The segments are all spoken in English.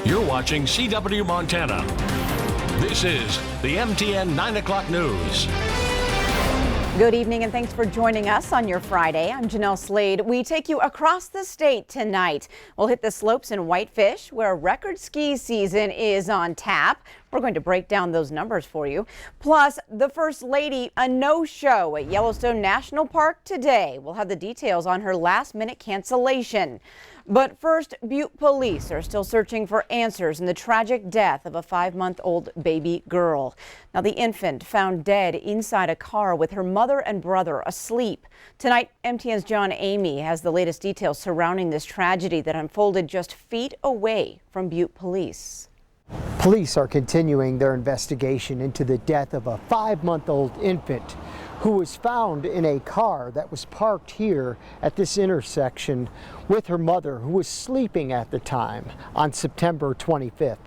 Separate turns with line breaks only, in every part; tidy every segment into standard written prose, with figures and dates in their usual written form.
You're watching CW Montana. This is the MTN 9 o'clock news.
Good evening and thanks for joining us on your Friday. I'm Jeanelle Slade. We take you across the state tonight. We'll hit the slopes in Whitefish where record ski season is on tap. We're going to break down those numbers for you. Plus, the First Lady, a no-show at Yellowstone National Park today. We'll have the details on her last-minute cancellation. But first, Butte police are still searching for answers in the tragic death of a 5-month-old baby girl. Now, the infant found dead inside a car with her mother and brother asleep. Tonight, MTN's John Amy has the latest details surrounding this tragedy that unfolded just feet away from Butte police.
Police are continuing their investigation into the death of a 5-month-old infant who was found in a car that was parked here at this intersection with her mother, who was sleeping at the time, on September 25th.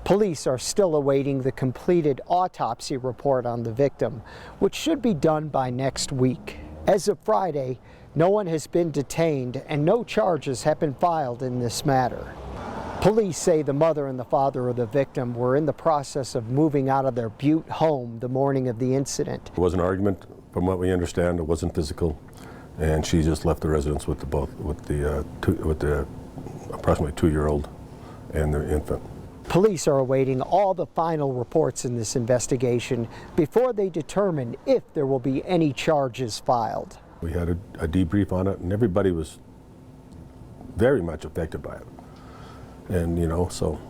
Police are still awaiting the completed autopsy report on the victim, which should be done by next week. As of Friday, no one has been detained and no charges have been filed in this matter. Police say the mother and the father of the victim were in the process of moving out of their Butte home the morning of the incident.
It was an argument, from what we understand. It wasn't physical, and she just left the residence with the approximately 2-year-old and the infant.
Police are awaiting all the final reports in this investigation before they determine if there will be any charges filed.
We had a debrief on it, and everybody was very much affected by it. And, you know, so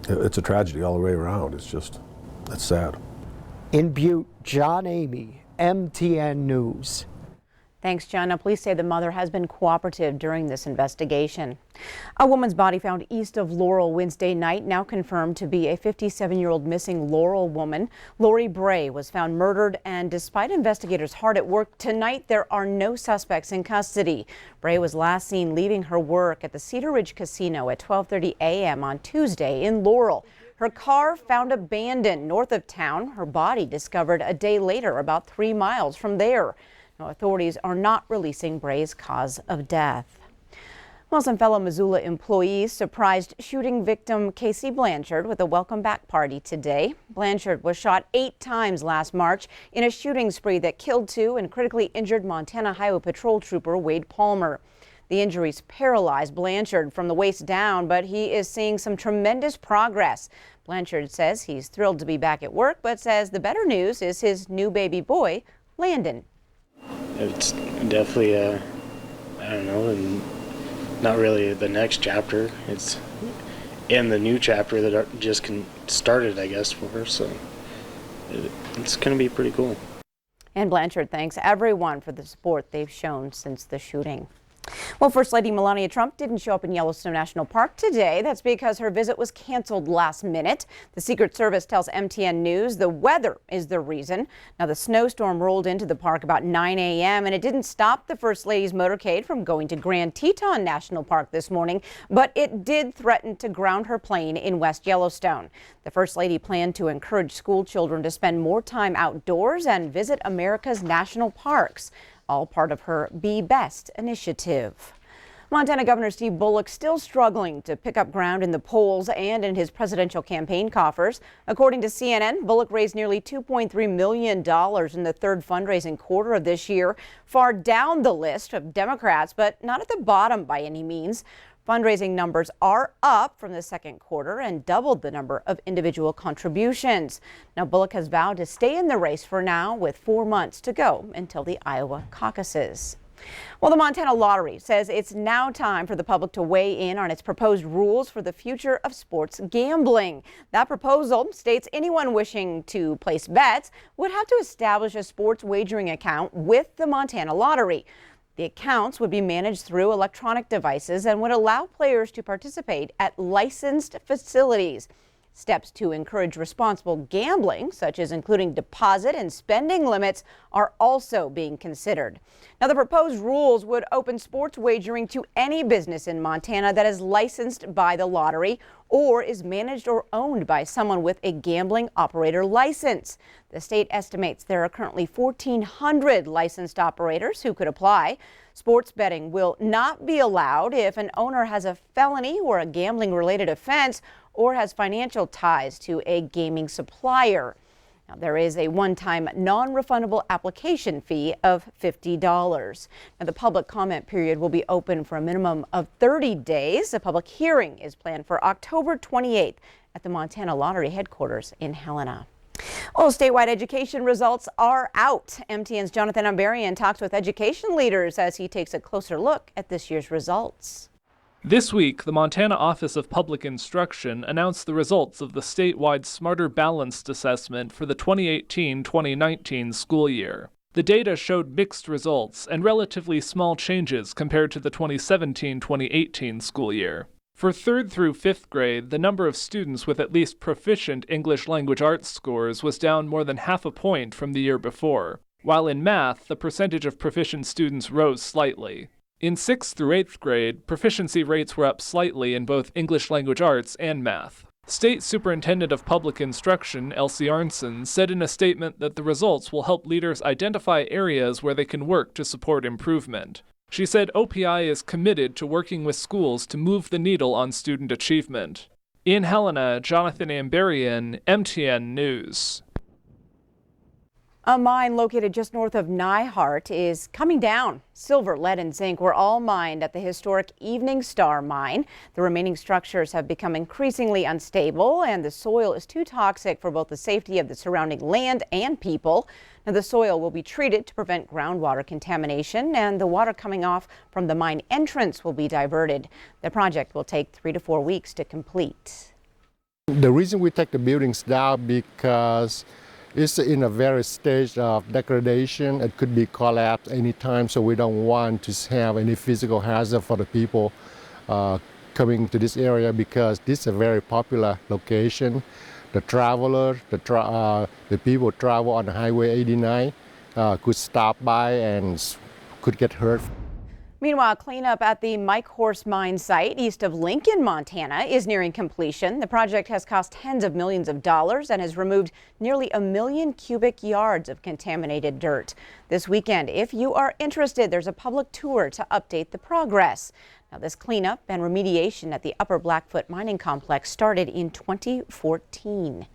it's a tragedy all the way around. It's sad.
In Butte, John Amy, MTN News.
Thanks, John. Now, police say the mother has been cooperative during this investigation. A woman's body found east of Laurel Wednesday night, now confirmed to be a 57-year-old missing Laurel woman. Lori Bray was found murdered, and despite investigators hard at work tonight, there are no suspects in custody. Bray was last seen leaving her work at the Cedar Ridge Casino at 12:30 a.m. on Tuesday in Laurel. Her car found abandoned north of town. Her body discovered a day later about 3 miles from there. Now, authorities are not releasing Bray's cause of death. Well, some fellow Missoula employees surprised shooting victim Casey Blanchard with a welcome back party today. Blanchard was shot 8 times last March in a shooting spree that killed 2 and critically injured Montana Highway Patrol Trooper Wade Palmer. The injuries paralyzed Blanchard from the waist down, but he is seeing some tremendous progress. Blanchard says he's thrilled to be back at work, but says the better news is his new baby boy, Landon.
It's definitely, I don't know, not really the next chapter. It's in the new chapter that just started, I guess, for her. So it's going to be pretty cool.
And Blanchard thanks everyone for the support they've shown since the shooting. Well, First Lady Melania Trump didn't show up in Yellowstone National Park today. That's because her visit was canceled last minute. The Secret Service tells MTN News the weather is the reason. Now, the snowstorm rolled into the park about 9 a.m. and it didn't stop the First Lady's motorcade from going to Grand Teton National Park this morning, but it did threaten to ground her plane in West Yellowstone. The First Lady planned to encourage school children to spend more time outdoors and visit America's national parks, all part of her Be Best initiative. Montana Governor Steve Bullock still struggling to pick up ground in the polls and in his presidential campaign coffers. According to CNN, Bullock raised nearly $2.3 million in the third fundraising quarter of this year, far down the list of Democrats, but not at the bottom by any means. Fundraising numbers are up from the second quarter and doubled the number of individual contributions. Now, Bullock has vowed to stay in the race for now, with 4 months to go until the Iowa caucuses. Well, the Montana Lottery says it's now time for the public to weigh in on its proposed rules for the future of sports gambling. That proposal states anyone wishing to place bets would have to establish a sports wagering account with the Montana Lottery. The accounts would be managed through electronic devices and would allow players to participate at licensed facilities. Steps to encourage responsible gambling, such as including deposit and spending limits, are also being considered. Now, the proposed rules would open sports wagering to any business in Montana that is licensed by the lottery or is managed or owned by someone with a gambling operator license. The state estimates there are currently 1,400 licensed operators who could apply. Sports betting will not be allowed if an owner has a felony or a gambling-related offense or has financial ties to a gaming supplier. Now, there is a one-time non-refundable application fee of $50. Now, the public comment period will be open for a minimum of 30 days. A public hearing is planned for October 28th at the Montana Lottery headquarters in Helena. Well, statewide education results are out. MTN's Jonathan Ambarian talks with education leaders as he takes a closer look at this year's results.
This week, the Montana Office of Public Instruction announced the results of the statewide Smarter Balanced Assessment for the 2018-2019 school year. The data showed mixed results and relatively small changes compared to the 2017-2018 school year. For 3rd through 5th grade, the number of students with at least proficient English language arts scores was down more than half a point from the year before, while in math, the percentage of proficient students rose slightly. In 6th through 8th grade, proficiency rates were up slightly in both English language arts and math. State Superintendent of Public Instruction, Elsie Arnson, said in a statement that the results will help leaders identify areas where they can work to support improvement. She said OPI is committed to working with schools to move the needle on student achievement. In Helena, Jonathan Ambarian, MTN News.
A mine located just north of Nyhart is coming down. Silver, lead, and zinc were all mined at the historic Evening Star mine. The remaining structures have become increasingly unstable, and the soil is too toxic for both the safety of the surrounding land and people. Now, the soil will be treated to prevent groundwater contamination, and the water coming off from the mine entrance will be diverted. The project will take 3 to 4 weeks to complete.
The reason we take the buildings down because it's in a very stage of degradation. It could be collapsed anytime, so we don't want to have any physical hazard for the people coming to this area because this is a very popular location. The travelers, the people travel on Highway 89 could stop by and could get hurt.
Meanwhile, cleanup at the Mike Horse mine site east of Lincoln, Montana is nearing completion. The project has cost tens of millions of dollars and has removed nearly 1 million cubic yards of contaminated dirt. This weekend, if you are interested, there's a public tour to update the progress. Now, this cleanup and remediation at the Upper Blackfoot mining complex started in 2014.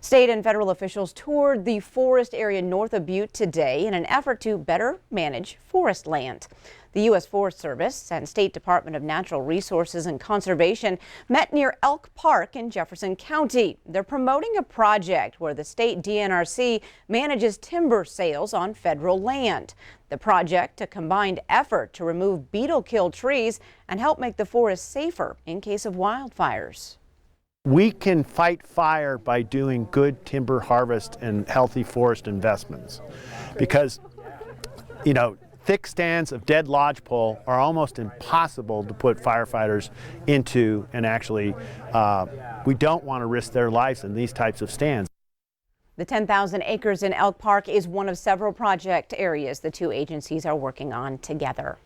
State and federal officials toured the forest area north of Butte today in an effort to better manage forest land. The U.S. Forest Service and State Department of Natural Resources and Conservation met near Elk Park in Jefferson County. They're promoting a project where the state DNRC manages timber sales on federal land. The project, a combined effort to remove beetle-killed trees and help make the forest safer in case of wildfires.
We can fight fire by doing good timber harvest and healthy forest investments because, you know, thick stands of dead lodgepole are almost impossible to put firefighters into, and actually we don't want to risk their lives in these types of stands.
The 10,000 acres in Elk Park is one of several project areas the two agencies are working on together.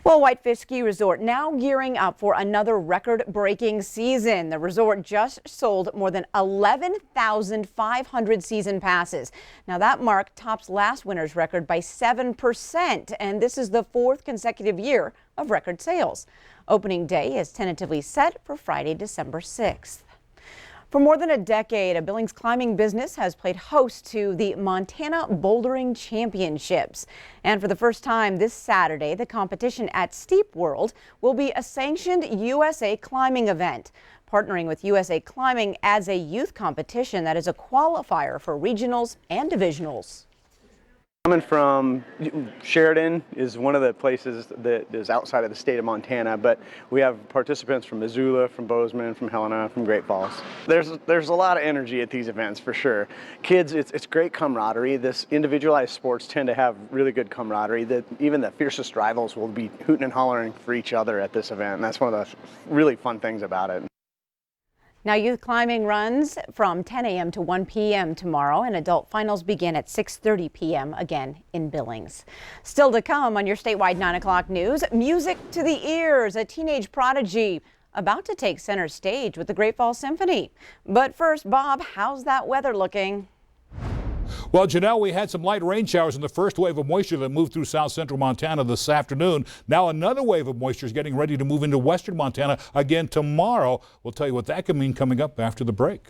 Well, Whitefish Ski Resort now gearing up for another record-breaking season. The resort just sold more than 11,500 season passes. Now that mark tops last winter's record by 7%, and this is the 4th consecutive year of record sales. Opening day is tentatively set for Friday, December 6th. For more than a decade, a Billings climbing business has played host to the Montana Bouldering Championships. And for the first time this Saturday, the competition at Steep World will be a sanctioned USA climbing event. Partnering with USA Climbing adds a youth competition that is a qualifier for regionals and divisionals.
Coming from Sheridan is one of the places that is outside of the state of Montana, but we have participants from Missoula, from Bozeman, from Helena, from Great Falls. There's a lot of energy at these events for sure. Kids, it's great camaraderie. This individualized sports tend to have really good camaraderie. That even the fiercest rivals will be hooting and hollering for each other at this event, and that's one of the really fun things about it.
Now, youth climbing runs from 10 a.m. to 1 p.m. tomorrow, and adult finals begin at 6:30 p.m. again in Billings. Still to come on your statewide 9 o'clock news, music to the ears, a teenage prodigy about to take center stage with the Great Falls Symphony. But first, Bob, how's that weather looking?
Well, Jeanelle, we had some light rain showers in the first wave of moisture that moved through south central Montana this afternoon. Now another wave of moisture is getting ready to move into western Montana again tomorrow. We'll tell you what that could mean coming up after the break.